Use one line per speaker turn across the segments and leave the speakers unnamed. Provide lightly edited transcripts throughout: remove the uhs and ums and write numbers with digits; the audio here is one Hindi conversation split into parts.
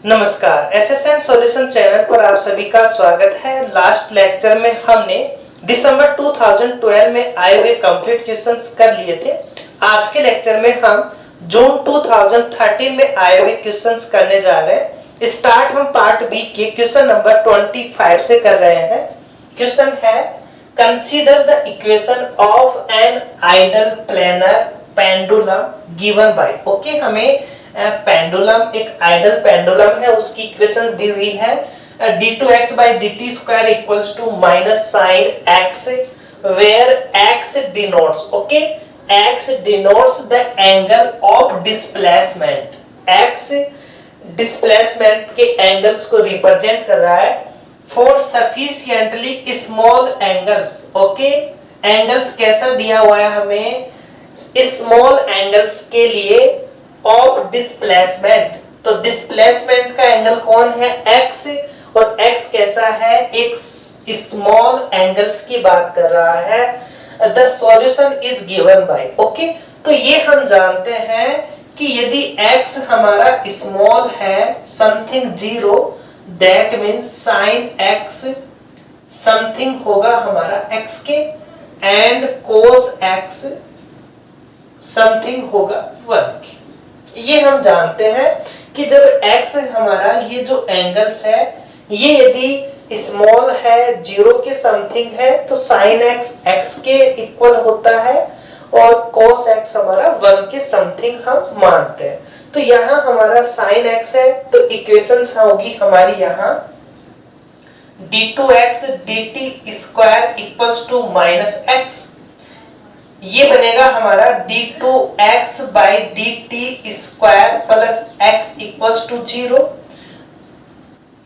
नमस्कार, एसएसएन सॉल्यूशन चैनल पर आप सभी का स्वागत है। लास्ट लेक्चर में हमने दिसंबर 2012 में आए हुए कंप्लीट क्वेश्चंस कर लिए थे। आज के लेक्चर में हम जून 2013 में आए हुए क्वेश्चंस करने जा रहे हैं। स्टार्ट हम पार्ट बी के क्वेश्चन नंबर 25 से कर रहे हैं। क्वेश्चन है consider the equation of an ideal planar pendulum given by. Okay, हमें पेंडुलम एक आइडल पेंडुलम है, उसकी इक्वेशंस दी हुई है d2x by dt square equals to minus sin x where x denotes, okay, x denotes the angle of displacement। x displacement के एंगल्स को रिप्रेजेंट कर रहा है for sufficiently small angles। Okay, angles कैसा दिया हुआ है हमें, स्मॉल एंगल्स के लिए ऑफ डिस्प्लेसमेंट। तो डिस्प्लेसमेंट का एंगल कौन है, x, और x कैसा है, एक स्मॉल एंगल्स की बात कर रहा है। The solution is given by. Okay, तो ये हम जानते हैं कि यदि x हमारा स्मॉल है something 0, that means sin x something होगा हमारा x के, एंड cos x समथिंग होगा 1 के। ये हम जानते हैं कि जब x हमारा ये जो एंगल्स है ये यदि स्मॉल है 0 के समथिंग है तो sin x x के इक्वल होता है और cos x हमारा 1 के समथिंग हम मानते हैं। तो यहाँ हमारा sin x है तो इक्वेशंस होगी हमारी यहाँ d2x dt square equals to minus x, ये बनेगा हमारा d2x by dt square plus x equals to 0।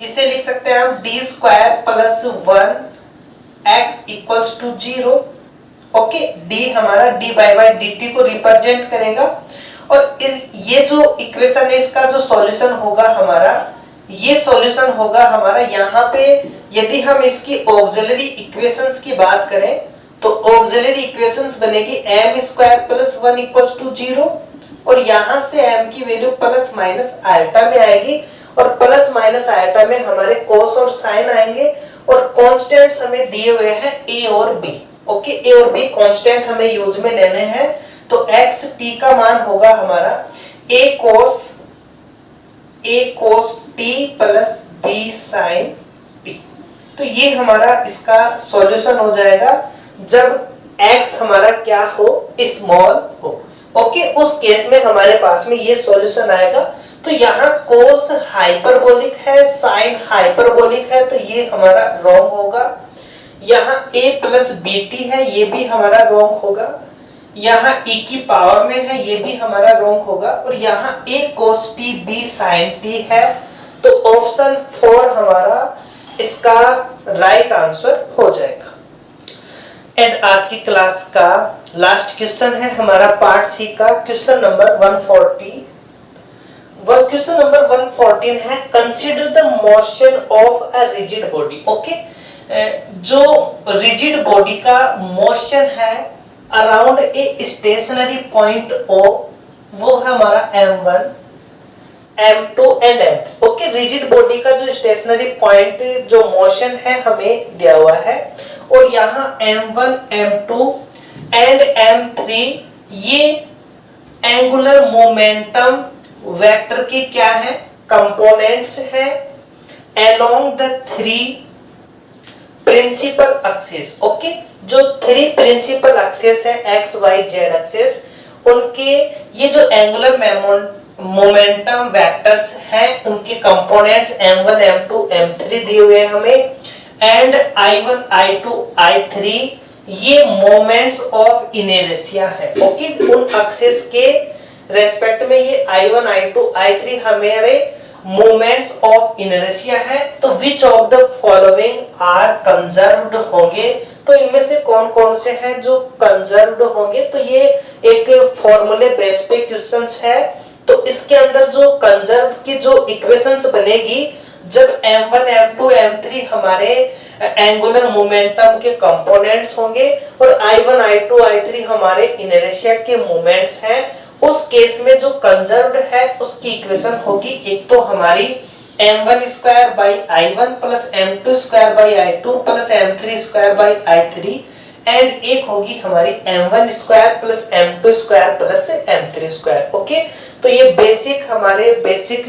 इसे लिख सकते हैं हम d square plus 1 x equals to 0। Okay, d हमारा dy by dt को रिप्रेजेंट करेगा और ये जो इक्वेशन है इसका जो सॉल्यूशन होगा हमारा, ये सॉल्यूशन होगा हमारा यहाँ पे। यदि हम इसकी ऑक्सिलरी इक्वेशंस की बात करें तो ऑक्सिलरी इक्वेशंस बनेगी m square plus 1 equals to 0, और यहाँ से m की वैल्यू प्लस माइनस आयटा में आएगी और प्लस माइनस आयटा में हमारे cos और sin आएंगे, और कांस्टेंट्स हमें दिए हुए हैं a और b। ओके, a और b कांस्टेंट हमें यूज में लेने हैं। तो x t का मान होगा हमारा a cos t plus b sin t। तो ये हमारा इसका सॉल्यूशन हो जाएगा जब x हमारा क्या हो, स्मॉल हो। ओके, उस केस में हमारे पास में ये सॉल्यूशन आएगा। तो यहाँ cos हाइपरबोलिक है, sin हाइपरबोलिक है, तो ये हमारा रॉन्ग होगा। यहाँ a प्लस bt है, ये भी हमारा रॉन्ग होगा। यहाँ e की पावर में है, ये भी हमारा रॉन्ग होगा। और यहाँ a cos t b sin t है, तो ऑप्शन 4 हमारा इसका राइट आंसर हो जाएगा। एंड आज की क्लास का लास्ट क्वेश्चन है हमारा पार्ट सी का क्वेश्चन नंबर 140। क्वेश्चन नंबर 114 है consider the motion of a rigid body. Okay, जो रिजिड बॉडी का मोशन है around a stationary point O, वो है हमारा m1 m2 and m3। Okay, rigid body का जो स्टेशनरी पॉइंट जो मोशन है हमें दिया हुआ है, और यहाँ m1 m2 एंड m3 ये एंगुलर मोमेंटम वेक्टर के क्या है, कंपोनेंट्स है along the 3 principal axis. Okay, जो 3 प्रिंसिपल एक्सिस है x y z एक्सिस, उनके ये जो एंगुलर मोमेंटम वेक्टर्स हैं उनके कंपोनेंट्स m1 m2 m3 दिए हुए हैं हमें, एंड i1 i2 i3 ये मोमेंट्स ऑफ इनर्शिया है। ओके, उन एक्सिस के रेस्पेक्ट में ये i1 i2 i3 हमारे मोमेंट्स ऑफ इनर्शिया है। तो which of the following are conserved होंगे, तो इनमें से कौन कौन से हैं जो कंजर्व्ड होंगे। तो ये एक फॉर्मूले बेस पे क्वेश्चंस है। तो इसके अंदर जो कंजर्व की जो इक्वेशंस बनेगी, जब m1 m2 m3 हमारे एंगुलर मोमेंटम के कंपोनेंट्स होंगे और i1 i2 i3 हमारे इनर्शिया के मोमेंट्स हैं, उस केस में जो कंजर्व्ड है उसकी इक्वेशन होगी, एक तो हमारी m1 square by i1 plus m2 square by i2 plus m3 square by i3 and एक होगी हमारी m1 square plus m2 square plus m3 square. Okay, तो ये हमारे बेसिक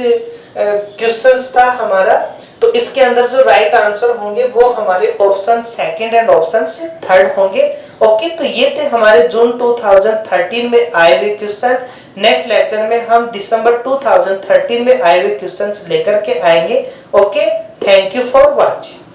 क्वेश्चंस था हमारा। तो इसके अंदर जो राइट आंसर होंगे वो हमारे option second and option third होंगे। ओके, तो ये थे हमारे जून 2013 में आए हुए क्वेश्चन। नेक्स्ट लेक्चर में हम दिसंबर 2013 में आए हुए क्वेश्चंस लेकर के आएंगे। Okay, thank you for watching.